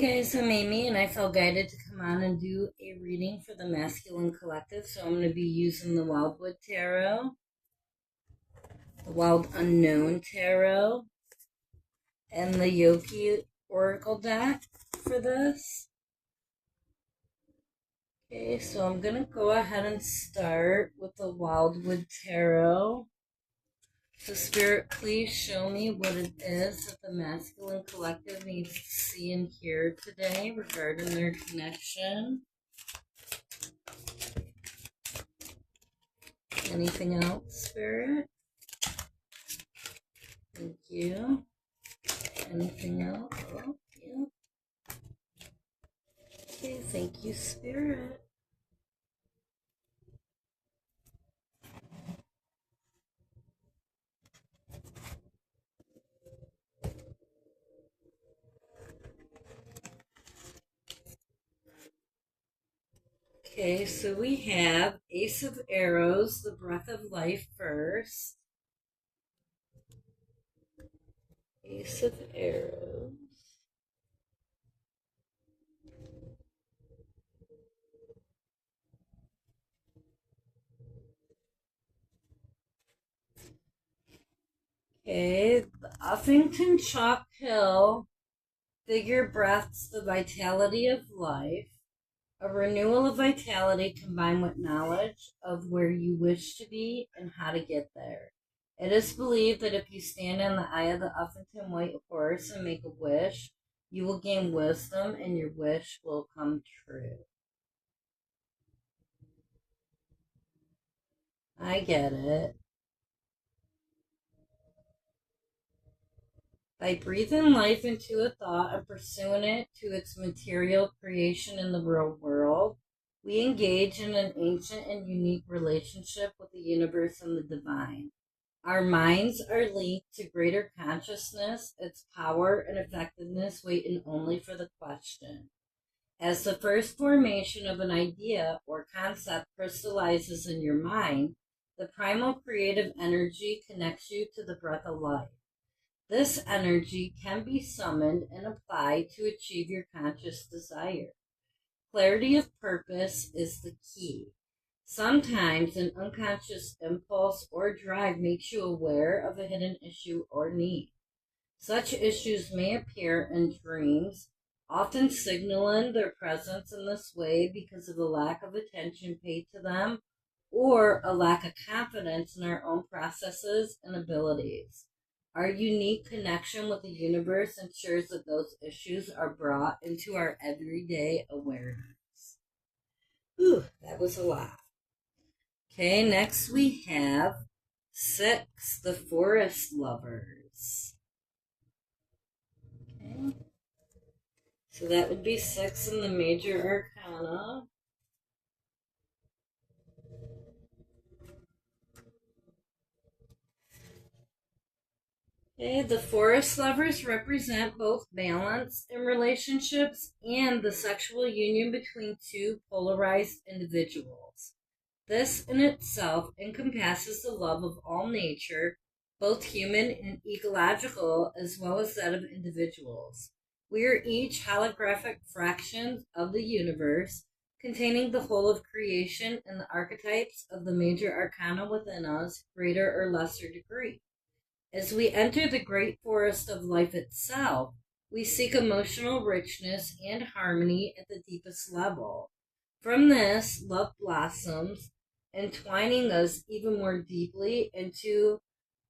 guys, I'm Amy, and I felt guided to come on and do a reading for the Masculine Collective. So I'm going to be using the Wildwood Tarot, the Wild Unknown Tarot, and the Yogi Oracle deck for this. Okay, so I'm going to go ahead and start with the Wildwood Tarot. So Spirit, please show me what it is that the Masculine Collective needs to see and hear today regarding their connection. Anything else, Spirit? Thank you. Anything else? Oh, yeah. Okay, thank you, Spirit. Okay, so we have Ace of Arrows, the Breath of Life first. Ace of Arrows. Okay, the Uffington Chalk Hill figure breaths the vitality of life. A renewal of vitality combined with knowledge of where you wish to be and how to get there. It is believed that if you stand on the eye of the Uffington White Horse and make a wish, you will gain wisdom and your wish will come true. I get it. By breathing life into a thought and pursuing it to its material creation in the real world, we engage in an ancient and unique relationship with the universe and the divine. Our minds are linked to greater consciousness, its power and effectiveness waiting only for the question. As the first formation of an idea or concept crystallizes in your mind, the primal creative energy connects you to the breath of life. This energy can be summoned and applied to achieve your conscious desire. Clarity of purpose is the key. Sometimes an unconscious impulse or drive makes you aware of a hidden issue or need. Such issues may appear in dreams, often signaling their presence in this way because of a lack of attention paid to them or a lack of confidence in our own processes and abilities. Our unique connection with the universe ensures that those issues are brought into our everyday awareness. Ooh, that was a lot. Okay, next we have 6, the Forest Lovers. Okay, so that would be 6 in the Major Arcana. Okay, the Forest Lovers represent both balance in relationships and the sexual union between two polarized individuals. This in itself encompasses the love of all nature, both human and ecological, as well as that of individuals. We are each holographic fractions of the universe, containing the whole of creation and the archetypes of the major arcana within us, greater or lesser degree. As we enter the great forest of life itself, we seek emotional richness and harmony at the deepest level. From this, love blossoms, entwining us even more deeply into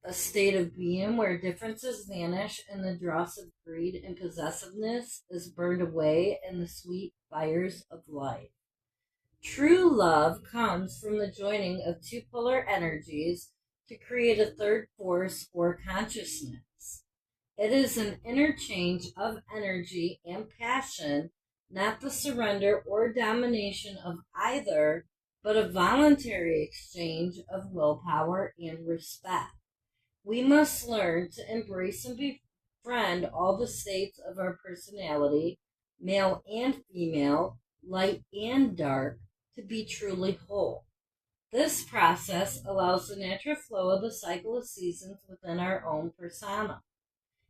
a state of being where differences vanish and the dross of greed and possessiveness is burned away in the sweet fires of life. True love comes from the joining of two polar energies to create a third force or consciousness. It is an interchange of energy and passion, not the surrender or domination of either, but a voluntary exchange of willpower and respect. We must learn to embrace and befriend all the states of our personality, male and female, light and dark, to be truly whole. This process allows the natural flow of the cycle of seasons within our own persona.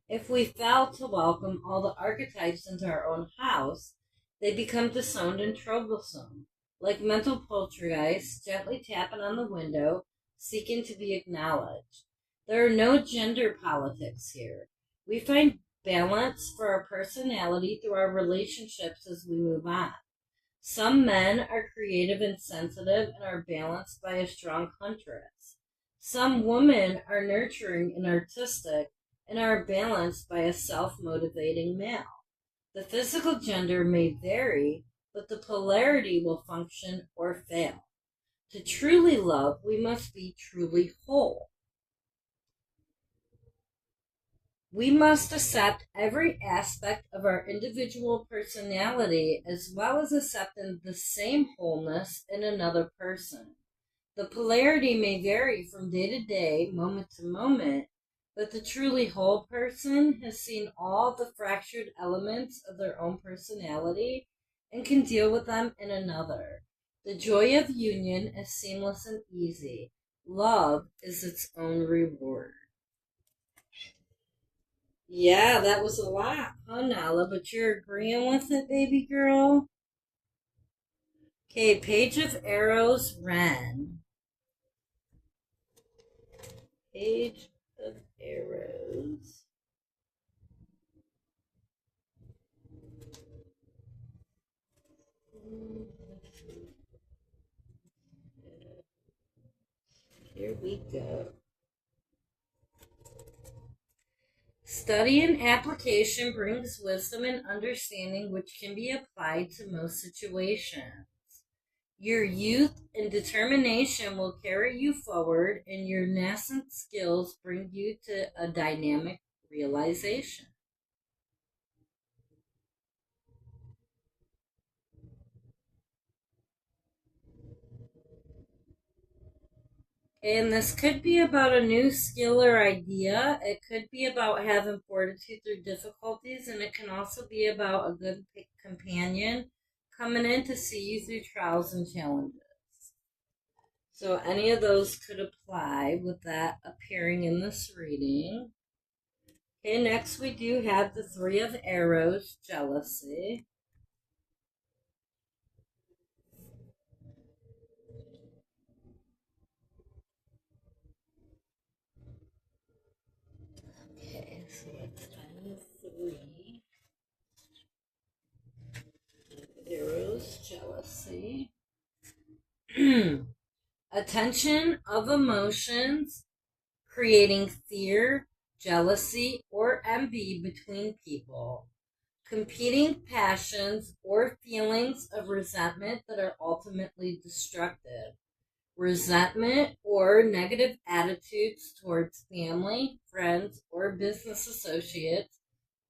If we fail to welcome all the archetypes into our own house, they become disowned and troublesome, like mental poltergeists gently tapping on the window, seeking to be acknowledged. There are no gender politics here. We find balance for our personality through our relationships as we move on. Some men are creative and sensitive and are balanced by a strong huntress. Some women are nurturing and artistic and are balanced by a self-motivating male. The physical gender may vary, but the polarity will function or fail. To truly love, we must be truly whole. We must accept every aspect of our individual personality as well as accepting the same wholeness in another person. The polarity may vary from day to day, moment to moment, but the truly whole person has seen all the fractured elements of their own personality and can deal with them in another. The joy of union is seamless and easy. Love is its own reward. Yeah, that was a lot, huh, Nala? But you're agreeing with it, baby girl? Okay, Page of Arrows, Ren. Page of Arrows. Here we go. Study and application brings wisdom and understanding which can be applied to most situations. Your youth and determination will carry you forward, and your nascent skills bring you to a dynamic realization. And this could be about a new skill or idea. It could be about having fortitude through difficulties, and it can also be about a good companion coming in to see you through trials and challenges. So any of those could apply with that appearing in this reading. Okay, next we do have the Three of Arrows, jealousy. Okay, so let's find the three. Arrows, jealousy. Attention of emotions, creating fear, jealousy, or envy between people. Competing passions or feelings of resentment that are ultimately destructive. Resentment or negative attitudes towards family, friends, or business associates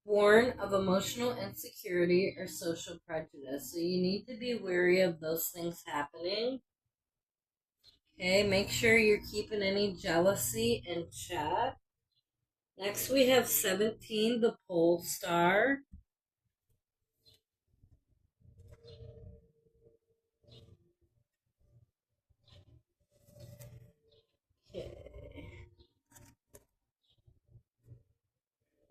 born of emotional insecurity or social prejudice. So you need to be wary of those things happening. Okay, make sure you're keeping any jealousy in check. Next, we have 17, the pole star. Okay.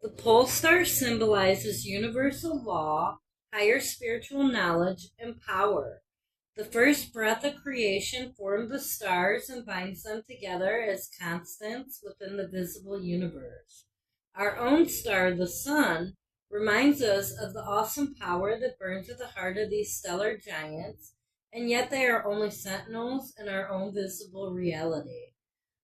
The pole star symbolizes universal law, higher spiritual knowledge, and power. The first breath of creation formed the stars and binds them together as constants within the visible universe. Our own star, the sun, reminds us of the awesome power that burns at the heart of these stellar giants, and yet they are only sentinels in our own visible reality.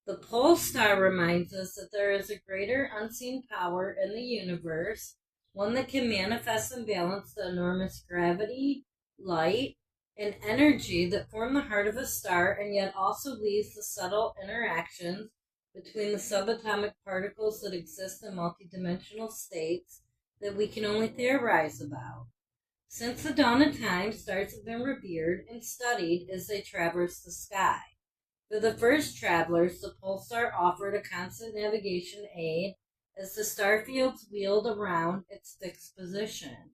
The pole star reminds us that there is a greater unseen power in the universe, one that can manifest and balance the enormous gravity, light, and energy that form the heart of a star, and yet also leaves the subtle interactions between the subatomic particles that exist in multidimensional states that we can only theorize about. Since the dawn of time, stars have been revered and studied as they traverse the sky. For the first travelers, the pole star offered a constant navigation aid as the star fields wheeled around its fixed position.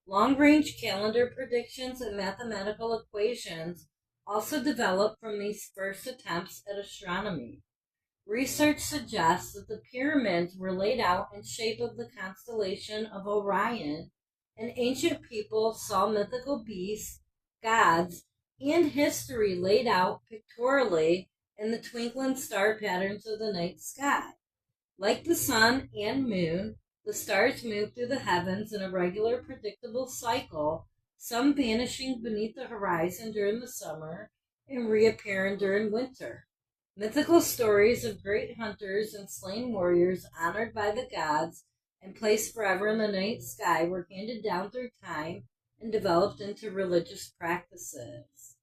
Long-range calendar predictions and mathematical equations also developed from these first attempts at astronomy. Research suggests that the pyramids were laid out in shape of the constellation of Orion, and ancient people saw mythical beasts, gods, and history laid out pictorially in the twinkling star patterns of the night sky. Like the sun and moon, the stars move through the heavens in a regular, predictable cycle, some vanishing beneath the horizon during the summer and reappearing during winter. Mythical stories of great hunters and slain warriors honored by the gods and placed forever in the night sky were handed down through time and developed into religious practices.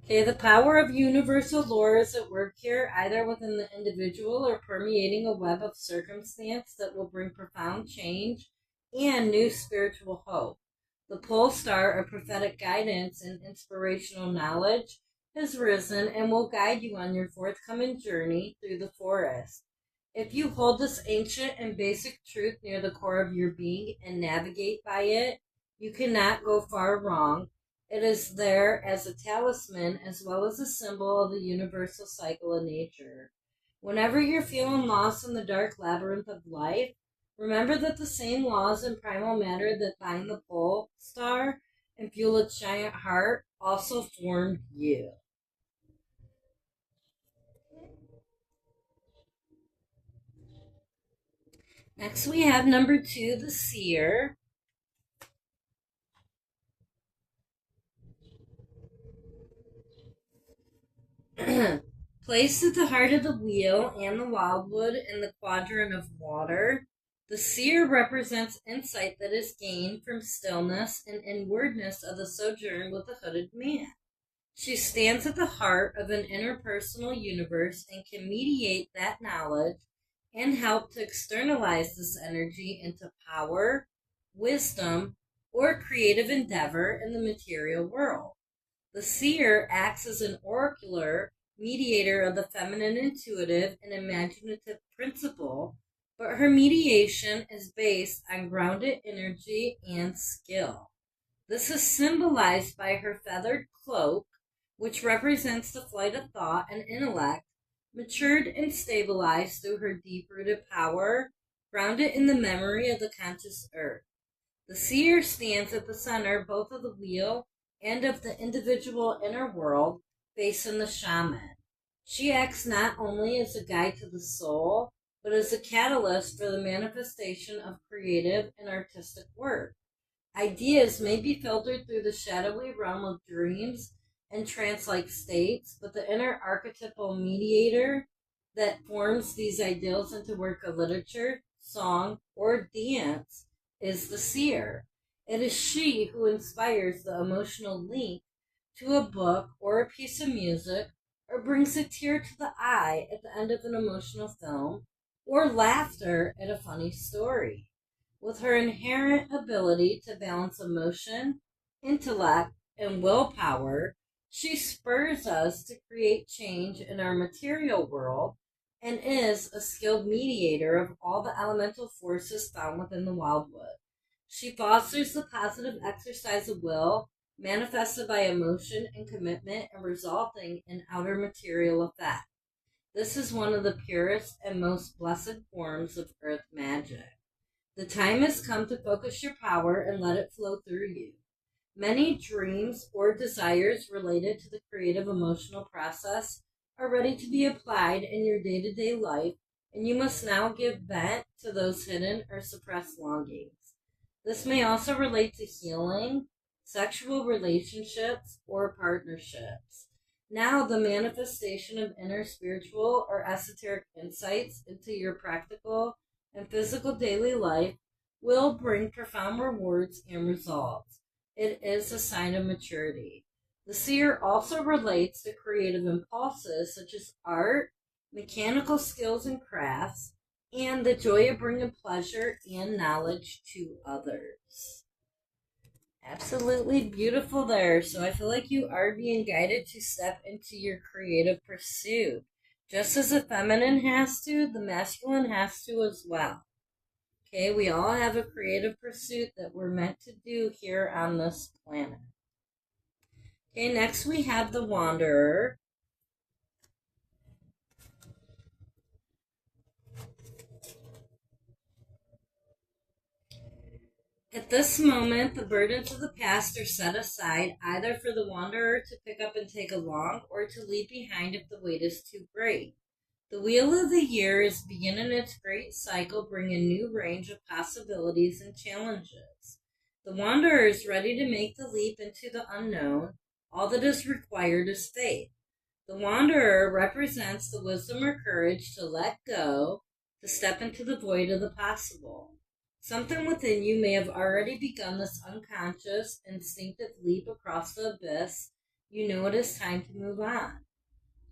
Okay, the power of universal lore is at work here, either within the individual or permeating a web of circumstance that will bring profound change and new spiritual hope. The pole star of prophetic guidance and inspirational knowledge has risen and will guide you on your forthcoming journey through the forest. If you hold this ancient and basic truth near the core of your being and navigate by it, you cannot go far wrong. It is there as a talisman as well as a symbol of the universal cycle of nature. Whenever you're feeling lost in the dark labyrinth of life, remember that the same laws in primal matter that bind the pole star and fuel its giant heart also formed you. Next we have number 2, the seer. Placed at the heart of the wheel and the wildwood in the quadrant of water, the seer represents insight that is gained from stillness and inwardness of the sojourn with the hooded man. She stands at the heart of an interpersonal universe and can mediate that knowledge and help to externalize this energy into power, wisdom, or creative endeavor in the material world. The seer acts as an oracular mediator of the feminine intuitive and imaginative principle, but her mediation is based on grounded energy and skill. This is symbolized by her feathered cloak, which represents the flight of thought and intellect, matured and stabilized through her deep-rooted power, grounded in the memory of the conscious earth. The seer stands at the center both of the wheel and of the individual inner world, facing the shaman. She acts not only as a guide to the soul, but as a catalyst for the manifestation of creative and artistic work. Ideas may be filtered through the shadowy realm of dreams and trance-like states, but the inner archetypal mediator that forms these ideals into work of literature, song, or dance is the seer. It is she who inspires the emotional link to a book or a piece of music, or brings a tear to the eye at the end of an emotional film, or laughter at a funny story. With her inherent ability to balance emotion, intellect, and willpower, she spurs us to create change in our material world and is a skilled mediator of all the elemental forces found within the wildwood. She fosters the positive exercise of will, manifested by emotion and commitment and resulting in outer material effect. This is one of the purest and most blessed forms of earth magic. The time has come to focus your power and let it flow through you. Many dreams or desires related to the creative emotional process are ready to be applied in your day-to-day life, and you must now give vent to those hidden or suppressed longings. This may also relate to healing, sexual relationships, or partnerships. Now, the manifestation of inner spiritual or esoteric insights into your practical and physical daily life will bring profound rewards and results. It is a sign of maturity. The seer also relates to creative impulses such as art, mechanical skills and crafts, and the joy of bringing pleasure and knowledge to others. Absolutely beautiful there. So I feel like you are being guided to step into your creative pursuit. Just as the feminine has to, the masculine has to as well. Okay, we all have a creative pursuit that we're meant to do here on this planet. Okay, next we have the Wanderer. At this moment, the burdens of the past are set aside, either for the wanderer to pick up and take along, or to leave behind if the weight is too great. The wheel of the year is beginning its great cycle, bringing a new range of possibilities and challenges. The wanderer is ready to make the leap into the unknown. All that is required is faith. The wanderer represents the wisdom or courage to let go, to step into the void of the possible. Something within you may have already begun this unconscious, instinctive leap across the abyss. You know it is time to move on.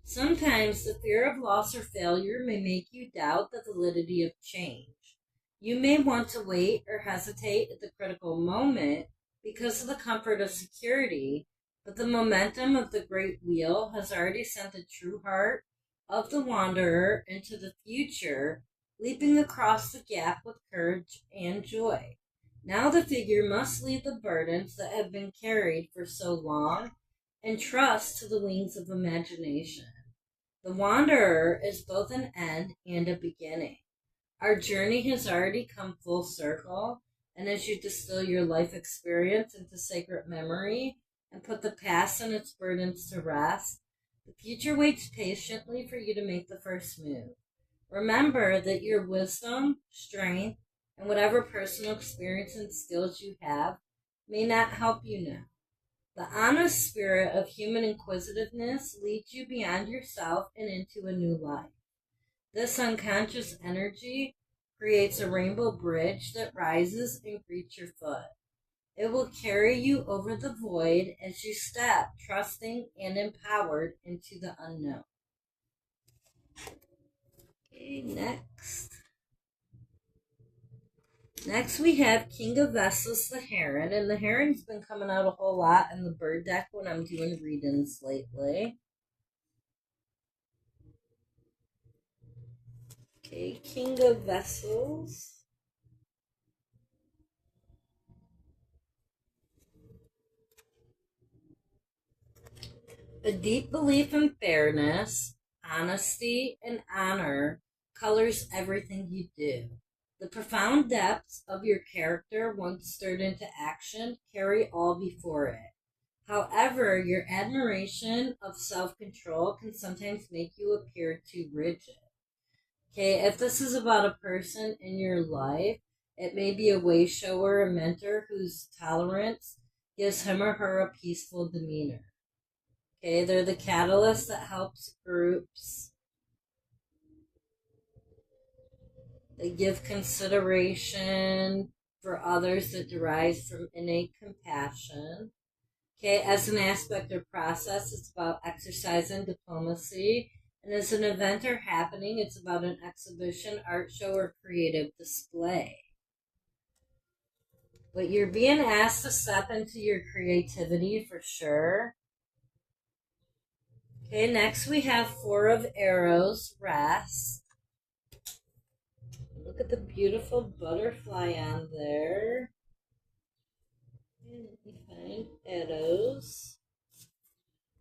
Sometimes the fear of loss or failure may make you doubt the validity of change. You may want to wait or hesitate at the critical moment because of the comfort of security, but the momentum of the great wheel has already sent the true heart of the wanderer into the future, leaping across the gap with courage and joy. Now the figure must leave the burdens that have been carried for so long and trust to the wings of imagination. The wanderer is both an end and a beginning. Our journey has already come full circle, and as you distill your life experience into sacred memory and put the past and its burdens to rest, the future waits patiently for you to make the first move. Remember that your wisdom, strength, and whatever personal experience and skills you have may not help you now. The honest spirit of human inquisitiveness leads you beyond yourself and into a new life. This unconscious energy creates a rainbow bridge that rises and greets your foot. It will carry you over the void as you step, trusting and empowered, into the unknown. Okay, Next we have King of Vessels, the Heron, and the Heron's been coming out a whole lot in the bird deck when I'm doing readings lately. Okay, King of Vessels. A deep belief in fairness, honesty, and honor colors everything you do. The profound depths of your character, once stirred into action, carry all before it. However, your admiration of self-control can sometimes make you appear too rigid. Okay, if this is about a person in your life, it may be a way shower, a mentor whose tolerance gives him or her a peaceful demeanor. Okay, they're the catalyst that helps groups. They give consideration for others that derives from innate compassion. Okay, as an aspect or process, it's about exercising diplomacy. And as an event or happening, it's about an exhibition, art show, or creative display. But you're being asked to step into your creativity for sure. Okay, next we have Four of Arrows, Rest. Look at the beautiful butterfly on there. And let me find arrows.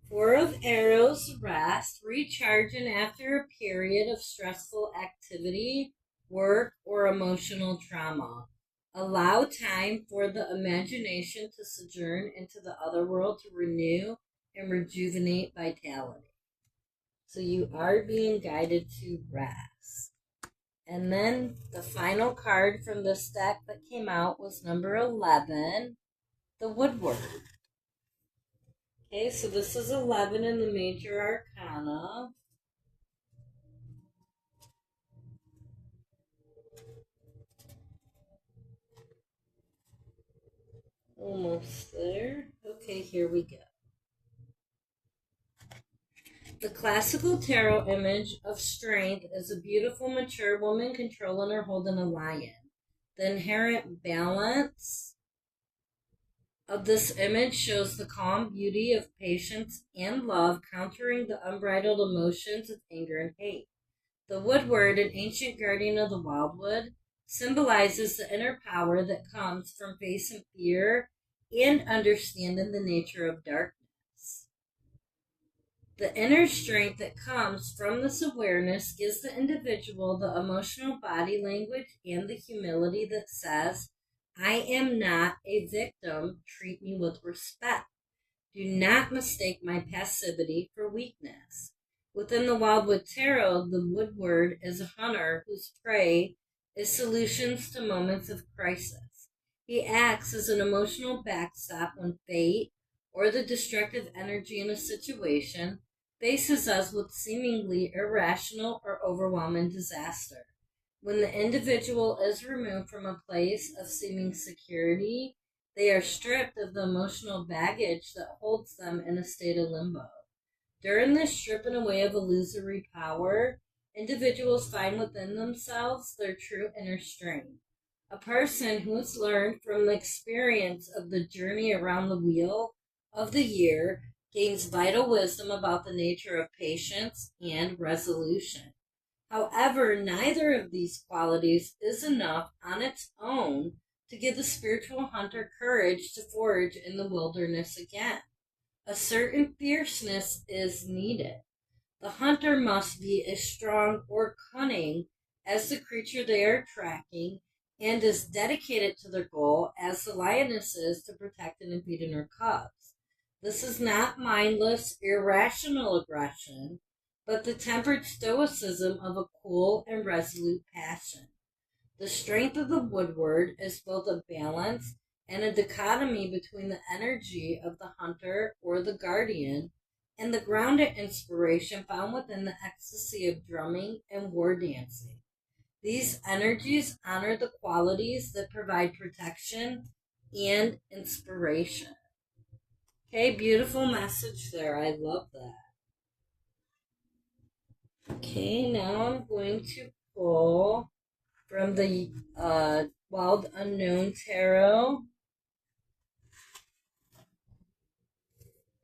Four of Arrows, Rest, recharging after a period of stressful activity, work, or emotional trauma. Allow time for the imagination to sojourn into the other world to renew and rejuvenate vitality. So you are being guided to rest. And then the final card from this deck that came out was number 11, the Woodward. Okay, so this is 11 in the Major Arcana. Almost there. Okay, here we go. The classical tarot image of strength is a beautiful, mature woman controlling or holding a lion. The inherent balance of this image shows the calm beauty of patience and love, countering the unbridled emotions of anger and hate. The Woodward, an ancient guardian of the wildwood, symbolizes the inner power that comes from facing fear and understanding the nature of darkness. The inner strength that comes from this awareness gives the individual the emotional body language and the humility that says, I am not a victim, treat me with respect. Do not mistake my passivity for weakness. Within the Wildwood Tarot, the woodward is a hunter whose prey is solutions to moments of crisis. He acts as an emotional backstop when fate or the destructive energy in a situation faces us with seemingly irrational or overwhelming disaster. When the individual is removed from a place of seeming security, they are stripped of the emotional baggage that holds them in a state of limbo. During this stripping away of illusory power, individuals find within themselves their true inner strength. A person who has learned from the experience of the journey around the wheel of the year gains vital wisdom about the nature of patience and resolution. However, neither of these qualities is enough on its own to give the spiritual hunter courage to forage in the wilderness again. A certain fierceness is needed. The hunter must be as strong or cunning as the creature they are tracking and as dedicated to their goal as the lioness is to protecting and feeding her cubs. This is not mindless, irrational aggression, but the tempered stoicism of a cool and resolute passion. The strength of the woodward is both a balance and a dichotomy between the energy of the hunter or the guardian and the grounded inspiration found within the ecstasy of drumming and war dancing. These energies honor the qualities that provide protection and inspiration. Okay, beautiful message there. I love that. Okay, now I'm going to pull from the Wild Unknown Tarot.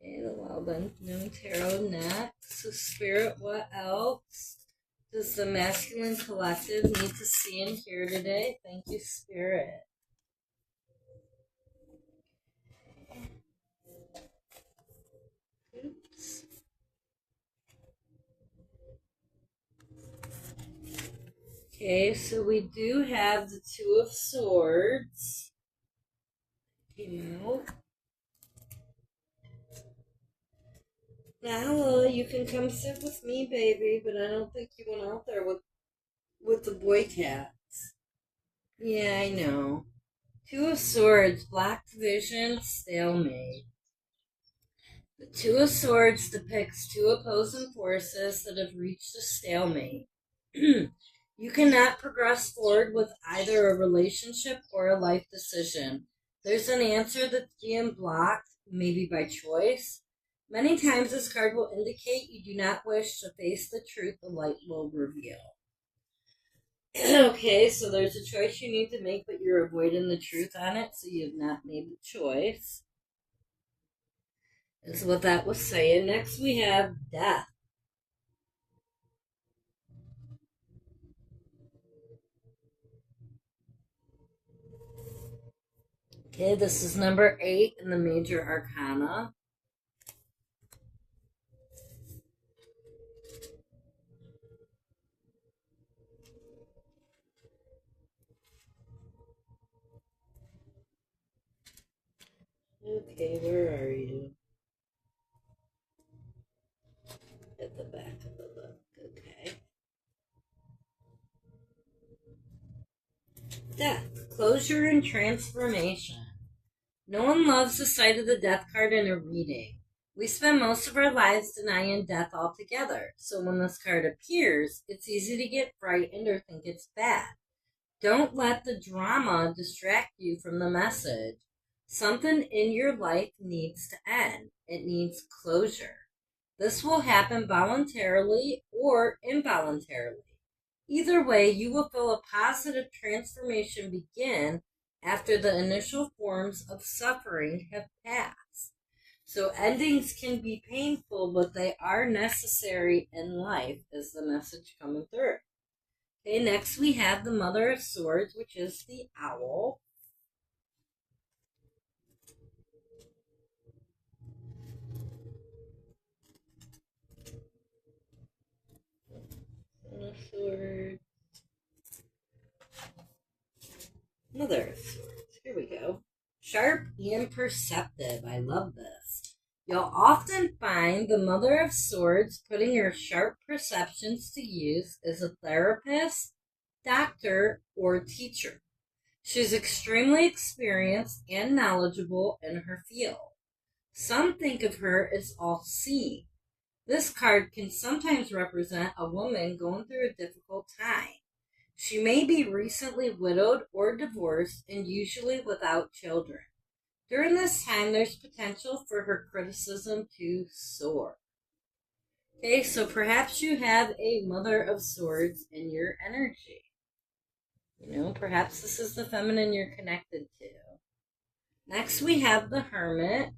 Okay, the Wild Unknown Tarot next. So, Spirit, what else does the masculine collective need to see and hear today? Thank you, Spirit. Oops. Okay, so we do have the Two of Swords. Came out. Now you can come sit with me, baby, but I don't think you went out there with the boy cats. Yeah, I know. Two of Swords, Black Vision, Stalemate. The Two of Swords depicts two opposing forces that have reached a stalemate. You cannot progress forward with either a relationship or a life decision. There's an answer that's being blocked, maybe by choice. Many times this card will indicate you do not wish to face the truth the light will reveal. Okay, so there's a choice you need to make, but you're avoiding the truth on it, so you've not made the choice. Is what that was saying. Next we have Death. Okay, this is number 8 in the Major Arcana. Okay, where are you? At the back of the book. Okay. Death, closure and transformation. No one loves the sight of the death card in a reading. We spend most of our lives denying death altogether, so when this card appears, it's easy to get frightened or think it's bad. Don't let the drama distract you from the message. Something in your life needs to end. It needs closure. This will happen voluntarily or involuntarily. Either way, you will feel a positive transformation begin after the initial forms of suffering have passed. So endings can be painful, but they are necessary in life, is the message coming through. Okay, next we have the Mother of Swords, which is the owl. Swords. Mother of Swords. Here we go. Sharp and perceptive. I love this. You'll often find the Mother of Swords putting her sharp perceptions to use as a therapist, doctor, or teacher. She's extremely experienced and knowledgeable in her field. Some think of her as all-seeing. This card can sometimes represent a woman going through a difficult time. She may be recently widowed or divorced and usually without children. During this time, there's potential for her criticism to soar. Okay, so perhaps you have a Mother of Swords in your energy. Perhaps this is the feminine you're connected to. Next, we have the Hermit.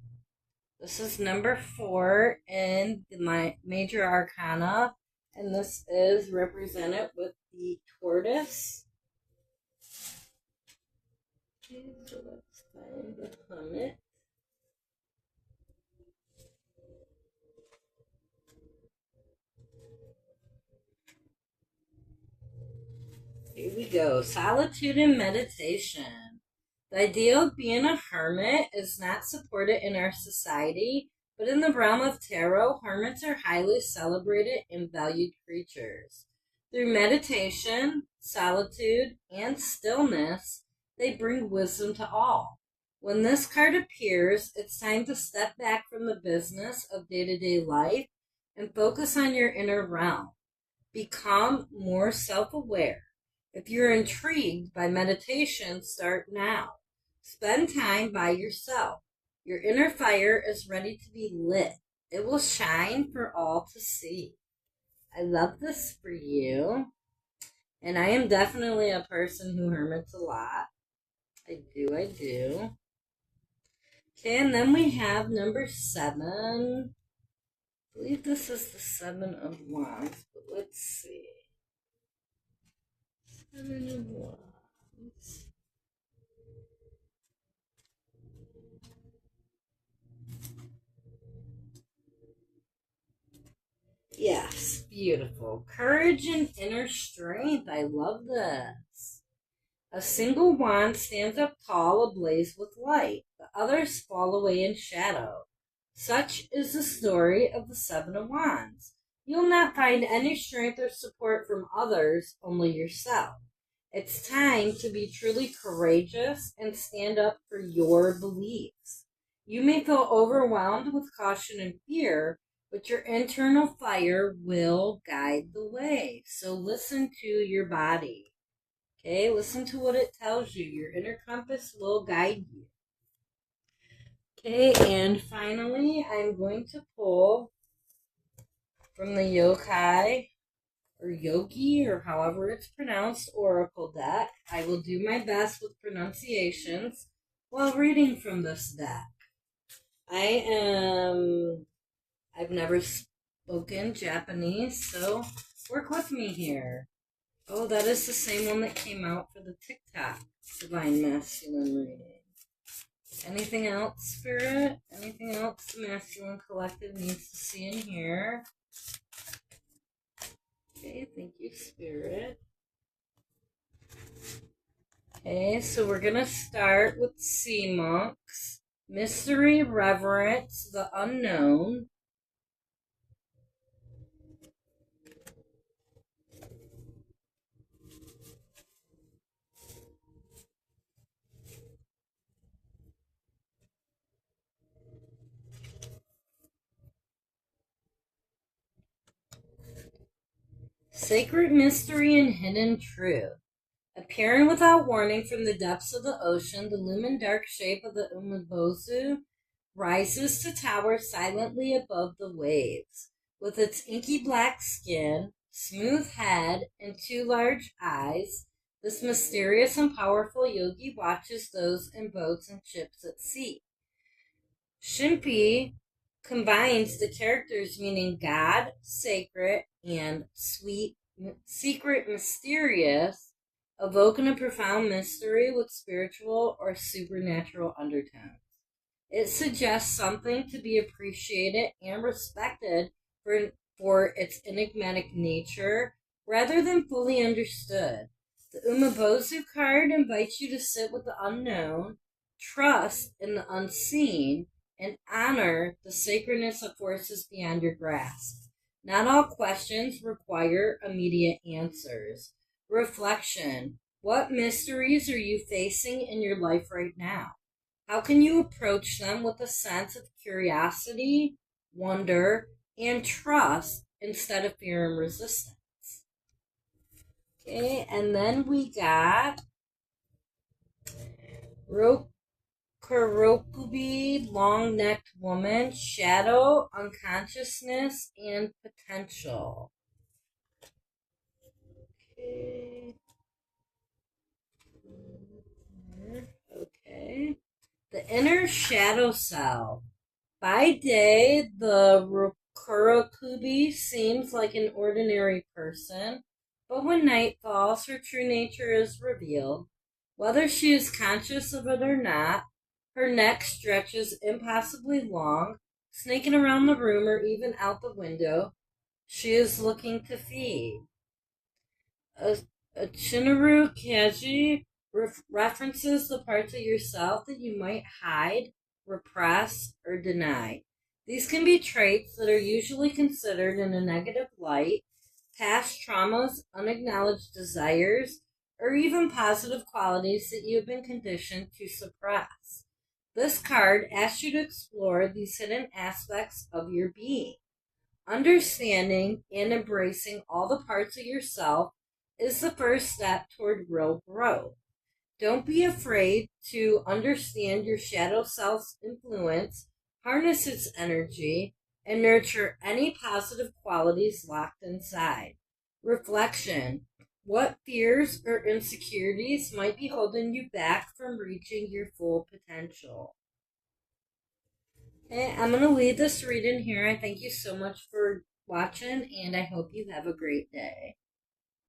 This is number 4 in my major arcana, and this is represented with the tortoise. Okay, so let's find the Hermit. Here we go. Solitude and meditation. The idea of being a hermit is not supported in our society, but in the realm of tarot, hermits are highly celebrated and valued creatures. Through meditation, solitude, and stillness, they bring wisdom to all. When this card appears, it's time to step back from the business of day-to-day life and focus on your inner realm. Become more self-aware. If you're intrigued by meditation, start now. Spend time by yourself. Your inner fire is ready to be lit. It will shine for all to see. I love this for you. And I am definitely a person who hermits a lot. I do. Okay, and then we have number 7. I believe this is the 7 of Wands, but let's see. 7 of Wands. Yes, beautiful. Courage and inner strength. I love this. A single wand stands up tall, ablaze with light. The others fall away in shadow. Such is the story of the 7 of Wands. You'll not find any strength or support from others, only yourself. It's time to be truly courageous and stand up for your beliefs. You may feel overwhelmed with caution and fear, but your internal fire will guide the way. So listen to your body. Okay, listen to what it tells you. Your inner compass will guide you. Okay, and finally, I'm going to pull from the Yokai, or Yogi, or however it's pronounced, Oracle deck. I will do my best with pronunciations while reading from this deck. I've never spoken Japanese, so work with me here. Oh, that is the same one that came out for the TikTok Divine Masculine reading. Anything else, Spirit? Anything else the Masculine Collective needs to see in here? Okay, thank you, Spirit. Okay, so we're going to start with Sea Monks. Mystery, Reverence, the Unknown. Sacred Mystery and Hidden Truth. Appearing without warning from the depths of the ocean, the lumen dark shape of the Umabozu rises to tower silently above the waves. With its inky black skin, smooth head, and 2 large eyes, this mysterious and powerful yogi watches those in boats and ships at sea. Shimpi combines the characters meaning God, sacred, and sweet, secret, mysterious, evoking a profound mystery with spiritual or supernatural undertones. It suggests something to be appreciated and respected for its enigmatic nature, rather than fully understood. The Umabozu card invites you to sit with the unknown, trust in the unseen, and honor the sacredness of forces beyond your grasp. Not all questions require immediate answers. Reflection. What mysteries are you facing in your life right now? How can you approach them with a sense of curiosity, wonder, and trust instead of fear and resistance? Okay, and then we got Rokurokubi, long-necked woman, shadow, unconsciousness, and potential. Okay. Okay. The inner shadow self. By day, the Rokurokubi seems like an ordinary person, but when night falls, her true nature is revealed. Whether she is conscious of it or not, her neck stretches impossibly long, snaking around the room or even out the window. She is looking to feed. A, a Chinaru Kaji references the parts of yourself that you might hide, repress, or deny. These can be traits that are usually considered in a negative light, past traumas, unacknowledged desires, or even positive qualities that you have been conditioned to suppress. This card asks you to explore these hidden aspects of your being. Understanding and embracing all the parts of yourself is the first step toward real growth. Don't be afraid to understand your shadow self's influence, harness its energy, and nurture any positive qualities locked inside. Reflection. What fears or insecurities might be holding you back from reaching your full potential? Okay, I'm going to leave this reading here. I thank you so much for watching, and I hope you have a great day.